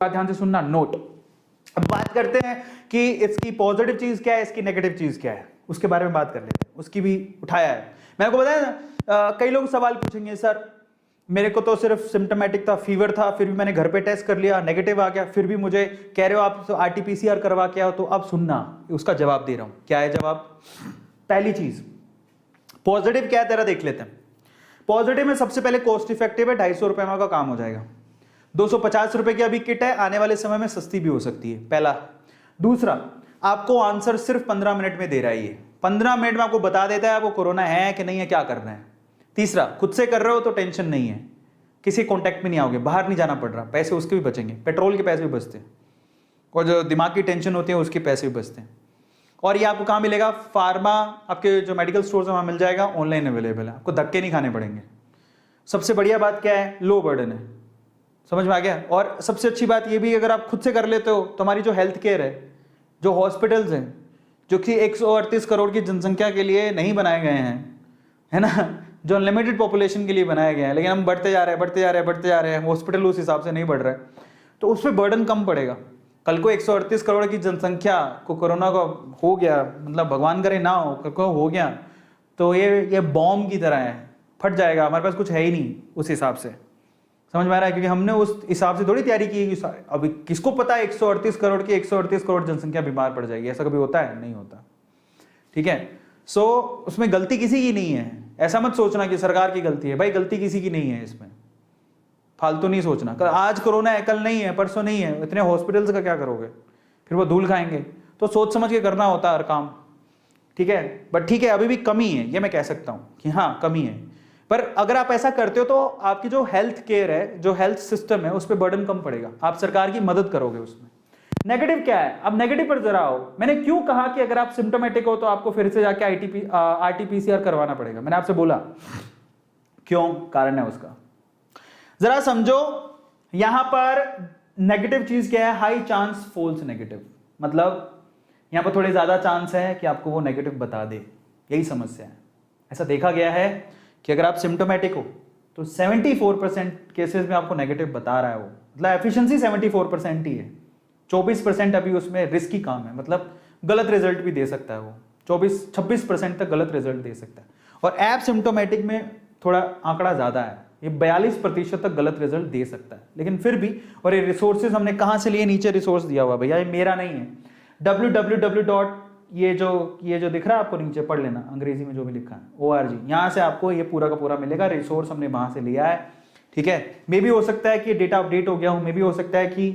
बात ध्यान से सुनना, नोट। अब बात करते हैं कि इसकी पॉजिटिव चीज क्या है, इसकी नेगेटिव चीज क्या है, उसके बारे में बात कर लेते हैं। उसकी भी उठाया है, मैंने आपको बताया ना। कई लोग सवाल पूछेंगे, सर मेरे को तो सिर्फ सिम्टोमेटिक था, फीवर था, फिर भी मैंने घर पे टेस्ट कर लिया, नेगेटिव आ गया, फिर भी मुझे कह रहे हो आप आरटीपीसीआर करवा के आओ। तो अब सुनना, उसका जवाब दे रहा हूं। क्या है जवाब? पहली चीज पॉजिटिव क्या है तेरा, देख लेते हैं। पॉजिटिव में सबसे पहले कॉस्ट इफेक्टिव है, 250 रुपए में का काम हो जाएगा। 250 रुपए की अभी किट है, आने वाले समय में सस्ती भी हो सकती है, पहला। दूसरा, आपको आंसर सिर्फ 15 मिनट में दे रहा है ये। 15 मिनट में आपको बता देता है आपको कोरोना है कि नहीं है, क्या करना है। तीसरा, खुद से कर रहे हो तो टेंशन नहीं है, किसी कॉन्टैक्ट में नहीं आओगे, बाहर नहीं जाना पड़ रहा, पैसे उसके भी बचेंगे, पेट्रोल के पैसे भी बचते हैं, और जो दिमाग की टेंशन होती है उसके पैसे भी बचते हैं। और ये आपको कहाँ मिलेगा? फार्मा, आपके जो मेडिकल स्टोर्स है वहाँ मिल जाएगा, ऑनलाइन अवेलेबल है, आपको धक्के नहीं खाने पड़ेंगे। सबसे बढ़िया बात क्या है? लो बर्डन है। समझ में आ गया? और सबसे अच्छी बात ये भी, अगर आप खुद से कर लेते हो तो हमारी जो हेल्थ केयर है, जो हॉस्पिटल्स हैं, जो कि 138 करोड़ की जनसंख्या के लिए नहीं बनाए गए हैं, है ना, जो अनलिमिटेड पॉपुलेशन के लिए बनाए गए हैं, लेकिन हम बढ़ते जा रहे हैं, हॉस्पिटल उस हिसाब से नहीं बढ़ रहा है, तो उस पर बर्डन कम पड़ेगा। कल को 138 करोड़ की जनसंख्या को कोरोना का हो गया, मतलब भगवान करे ना हो, कल को हो गया तो ये बॉम्ब की तरह है, फट जाएगा, हमारे पास कुछ है ही नहीं उस हिसाब से। समझ में आ रहा है? क्योंकि हमने उस हिसाब से थोड़ी तैयारी की है। अभी किसको पता है 138 करोड़ की 138 करोड़ जनसंख्या बीमार पड़ जाएगी? ऐसा कभी होता है? नहीं होता। ठीक है, सो उसमें गलती किसी की नहीं है। ऐसा मत सोचना कि सरकार की गलती है, भाई गलती किसी की नहीं है इसमें, फालतू नहीं सोचना। कल आज कोरोना है, कल नहीं है, परसों नहीं है, इतने हॉस्पिटल्स का क्या करोगे? फिर वो धूल खाएंगे। तो सोच समझ के करना होता है हर काम। ठीक है, बट ठीक है, अभी भी कमी है, ये मैं कह सकता हूं कि हाँ कमी है। पर अगर आप ऐसा करते हो तो आपकी जो हेल्थ केयर है, जो हेल्थ सिस्टम है, उस पर बर्डन कम पड़ेगा, आप सरकार की मदद करोगे उसमें। नेगेटिव क्या है? अब नेगेटिव पर जरा आओ। मैंने क्यों कहा कि अगर आप सिम्टोमेटिक हो तो आपको फिर से जाके आरटीपीसीआर करवाना पड़ेगा? मैंने आपसे बोला क्यों, कारण है उसका, जरा समझो। यहां पर नेगेटिव चीज क्या है? हाई चांस फॉल्स नेगेटिव, मतलब यहां पर थोड़े ज्यादा चांस है कि आपको वो नेगेटिव बता दे, यही समस्या है। ऐसा देखा गया है कि अगर आप सिम्टोमेटिक हो तो 74% केसेस में आपको नेगेटिव बता रहा है वो, मतलब एफिशिएंसी 74% ही है। 24% अभी उसमें रिस्की काम है, मतलब गलत रिजल्ट भी दे सकता है वो, 26% तक गलत रिजल्ट दे सकता है। और ऐप सिम्टोमेटिक में थोड़ा आंकड़ा ज्यादा है, ये 42% तक गलत रिजल्ट दे सकता है। लेकिन फिर भी, और ये रिसोर्सेज हमने कहां से लिए? नीचे रिसोर्स दिया हुआ भैया, ये मेरा नहीं है। www. ये जो दिख रहा है आपको नीचे, पढ़ लेना, अंग्रेजी में जो भी लिखा है, ORG, यहां से आपको ये पूरा का पूरा मिलेगा। रिसोर्स हमने वहां से लिया है। ठीक है, मे भी हो सकता है कि डेटा अपडेट हो गया हो, मे भी हो सकता है कि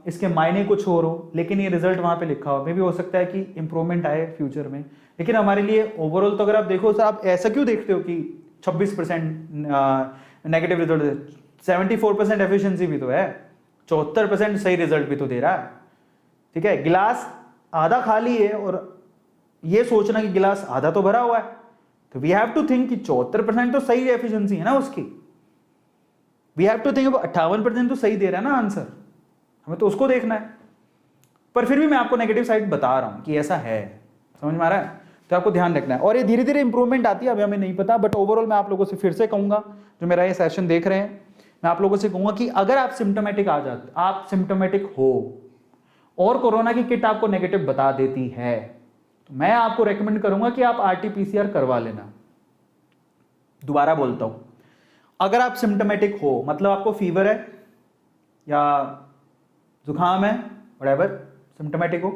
इसके मायने कुछ और हो, लेकिन ये रिजल्ट वहां पे लिखा हो। मे भी हो सकता है कि इंप्रूवमेंट आए फ्यूचर में, लेकिन हमारे लिए ओवरऑल तो अगर आप देखो सर, आप ऐसा क्यों देखते हो कि 26% नेगेटिव रिजल्ट, 74% एफिशिएंसी भी तो है, 74% सही रिजल्ट भी तो दे रहा है। ठीक है, गिलास आधा खाली है और ये सोचना कि गिलास आधा तो भरा हुआ है, तो वी हैव टू थिंक कि 74% तो सही एफिशिएंसी है ना उसकी। वी हैव टू थिंक 58% तो सही दे रहा है ना आंसर, हमें तो उसको देखना है। पर फिर भी मैं आपको नेगेटिव साइड बता रहा हूं कि ऐसा है। समझ में आ रहा है? तो आपको ध्यान रखना है, और ये धीरे धीरे इंप्रूवमेंट आती है, अभी हमें नहीं पता। बट ओवरऑल मैं आप लोगों से फिर से कहूंगा, जो मेरा ये सेशन देख रहे हैं, मैं आप लोगों से कहूंगा कि अगर आप सिम्टोमेटिक आ जाते, आप सिम्टोमेटिक हो और कोरोना की किट आपको नेगेटिव बता देती है, तो मैं आपको रेकमेंड करूंगा कि आप आरटीपीसीआर करवा लेना। दोबारा बोलता हूं, अगर आप सिम्टोमेटिक हो, मतलब आपको फीवर है या जुकाम है, व्हाटएवर सिम्टोमेटिक हो,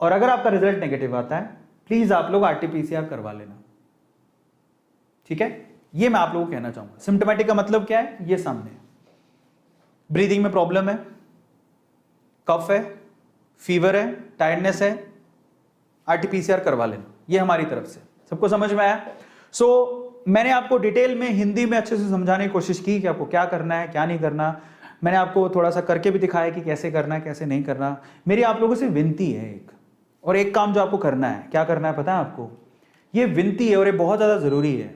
और अगर आपका रिजल्ट नेगेटिव आता है, प्लीज आप लोग आरटीपीसीआर करवा लेना। ठीक है, ये मैं आप लोगों को कहना चाहूंगा। सिम्टोमेटिक का मतलब क्या है? ये सामने ब्रीदिंग में प्रॉब्लम है, कफ है, फीवर है, टायर्डनेस है, आरटीपीसीआर करवा लेना। ये हमारी तरफ से। सबको समझ में आया? सो मैंने आपको डिटेल में हिंदी में अच्छे से समझाने की कोशिश की कि आपको क्या करना है, क्या नहीं करना। मैंने आपको थोड़ा सा करके भी दिखाया कि कैसे करना है, कैसे नहीं करना। मेरी आप लोगों से विनती है एक काम जो आपको करना है, क्या करना है पता है आपको? ये विनती है और ये बहुत ज़्यादा ज़रूरी है।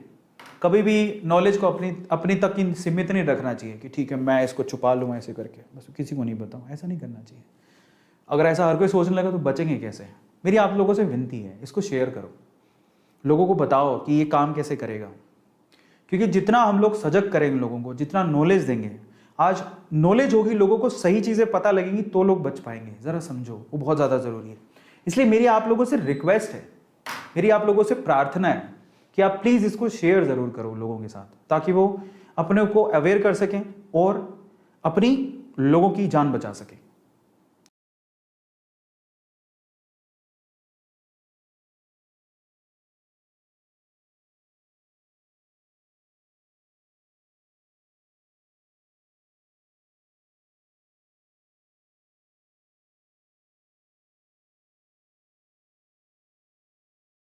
कभी भी नॉलेज को अपनी तक ही सीमित नहीं रखना चाहिए कि ठीक है मैं इसको छुपा लूँ ऐसे करके, बस किसी को नहीं बताऊँ, ऐसा नहीं करना चाहिए। अगर ऐसा हर कोई सोचने लगा तो बचेंगे कैसे? मेरी आप लोगों से विनती है, इसको शेयर करो, लोगों को बताओ कि ये काम कैसे करेगा। क्योंकि जितना हम लोग सजग करेंगे लोगों को, जितना नॉलेज देंगे, आज नॉलेज होगी, लोगों को सही चीजें पता लगेंगी तो लोग बच पाएंगे। जरा समझो, वो बहुत ज्यादा जरूरी है। इसलिए मेरी आप लोगों से रिक्वेस्ट है, मेरी आप लोगों से प्रार्थना है कि आप प्लीज इसको शेयर जरूर करो लोगों के साथ, ताकि वो अपने को अवेयर कर सकें और अपनी लोगों की जान बचा सकें।